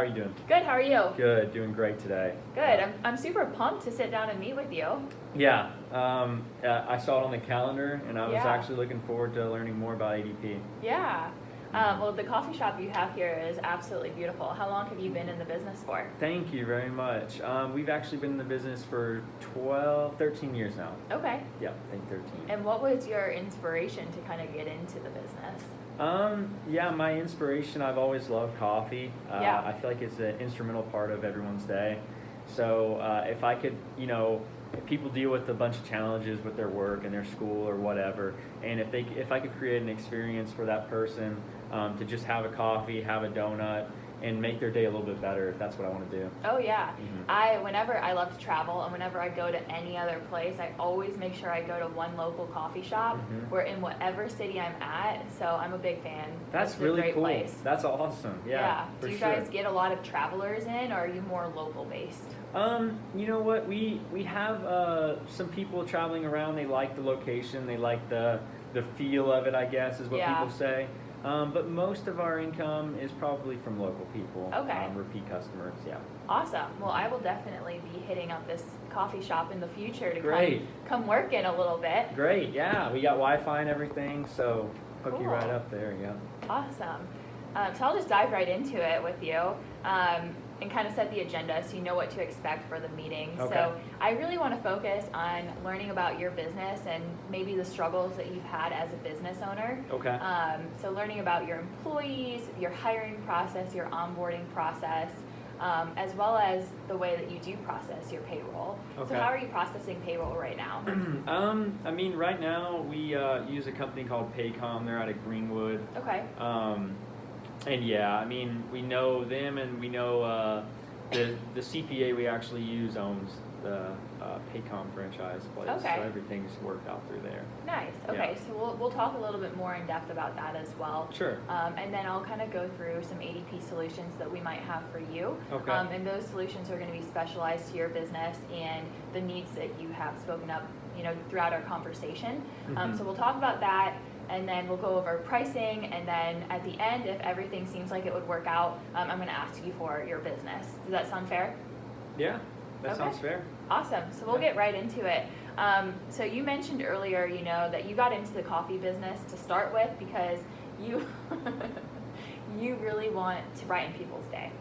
How are you doing? Good, how are you? Good, doing great today. Good, I'm super pumped to sit down and meet with you. Yeah, I saw it on the calendar, and I was Yeah. actually looking forward to learning more about ADP. Yeah. Well, the coffee shop you have here is absolutely beautiful. How long have you been in the business for? Thank you very much. We've actually been in the business for 13 years now. Okay. Yeah, I think 13. And what was your inspiration to kind of get into the business? Yeah, my inspiration, I've always loved coffee. Yeah. I feel like it's an instrumental part of everyone's day. So if I could, people deal with a bunch of challenges with their work and their school or whatever, and if I could create an experience for that person to just have a coffee, have a donut, and make their day a little bit better, that's what I want to do. Oh yeah. Mm-hmm. Whenever I love to travel and whenever I go to any other place, I always make sure I go to one local coffee shop. Mm-hmm. Where in whatever city I'm at, so I'm a big fan. That's It's a really great cool. place. That's awesome. Yeah. Do For you sure. guys get a lot of travelers in, or are you more local based? You know what? We have some people traveling around. They like the location. They like the feel of it, I guess, is what Yeah. people say. But most of our income is probably from local people. Okay. Repeat customers. Yeah. Awesome. Well, I will definitely be hitting up this coffee shop in the future to Great. come work in a little bit. Great. Yeah. We got Wi-Fi and everything, so hook you Cool. right up there. Yeah. Awesome. So I'll just dive right into it with you and kind of set the agenda so you know what to expect for the meeting. Okay. So I really want to focus on learning about your business and maybe the struggles that you've had as a business owner. Okay. So learning about your employees, your hiring process, your onboarding process, as well as the way that you do process your payroll. Okay. So how are you processing payroll right now? I mean, right now we use a company called Paycom. They're out of Greenwood. Okay. And yeah, I mean, we know them, and we know the CPA we actually use owns the Paycom franchise place. Okay. So everything's worked out through there. Nice. Okay, so we'll talk a little bit more in depth about that as well. Sure. And then I'll kind of go through some ADP solutions that we might have for you. Okay. And those solutions are going to be specialized to your business and the needs that you have spoken up, throughout our conversation. Mhm. So we'll talk about that. And then we'll go over pricing, and then at the end, if everything seems like it would work out, I'm going to ask you for your business. Does that sound fair? Yeah, that Okay. sounds fair. Awesome. So we'll Yeah. get right into it. So you mentioned earlier, that you got into the coffee business to start with because you you really want to brighten people's day.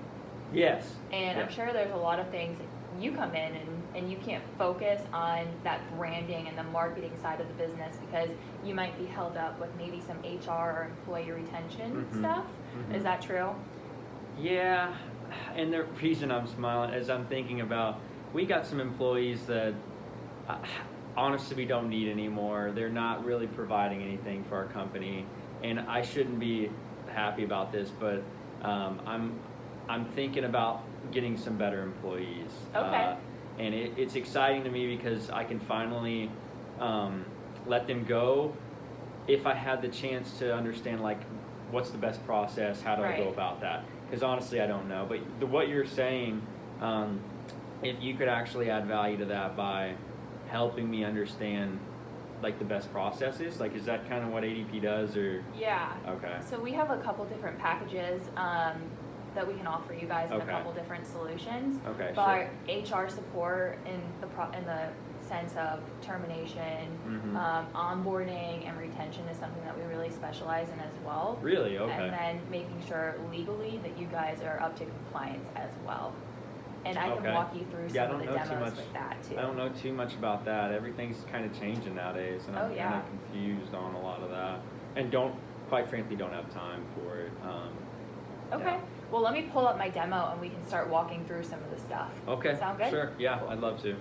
Yes. And Yeah. I'm sure there's a lot of things that you come in and you can't focus on that branding and the marketing side of the business because you might be held up with maybe some HR or employee retention Mhm. stuff. Mhm. Is that true? Yeah, and the reason I'm smiling is I'm thinking about, we got some employees that honestly we don't need anymore. They're not really providing anything for our company, and I shouldn't be happy about this, but I'm thinking about getting some better employees. Okay. And it's exciting to me because I can finally let them go if I had the chance to understand, like, what's the best process, how do I go Right. about that? Because honestly, I don't know. But what you're saying, if you could actually add value to that by helping me understand, like, the best processes, like, is that kind of what ADP does, or? Yeah. Okay. So we have a couple different packages that we can offer you guys in Okay. a couple different solutions. Okay, But HR support in the sense of termination, Mhm. onboarding, and retention is something that we really specialize in as well. Really? Okay. And then making sure legally that you guys are up to compliance as well. And I can Okay. walk you through Yeah, I some don't of the know too demos much. with that too. I don't know too much about that. Everything's kind of changing nowadays, and Oh, I'm yeah. kind of confused on a lot of that, and quite frankly, don't have time for it. Okay. Yeah. Well, let me pull up my demo and we can start walking through some of the stuff. Okay. Sound good? Sure. Yeah, Cool. I'd love to.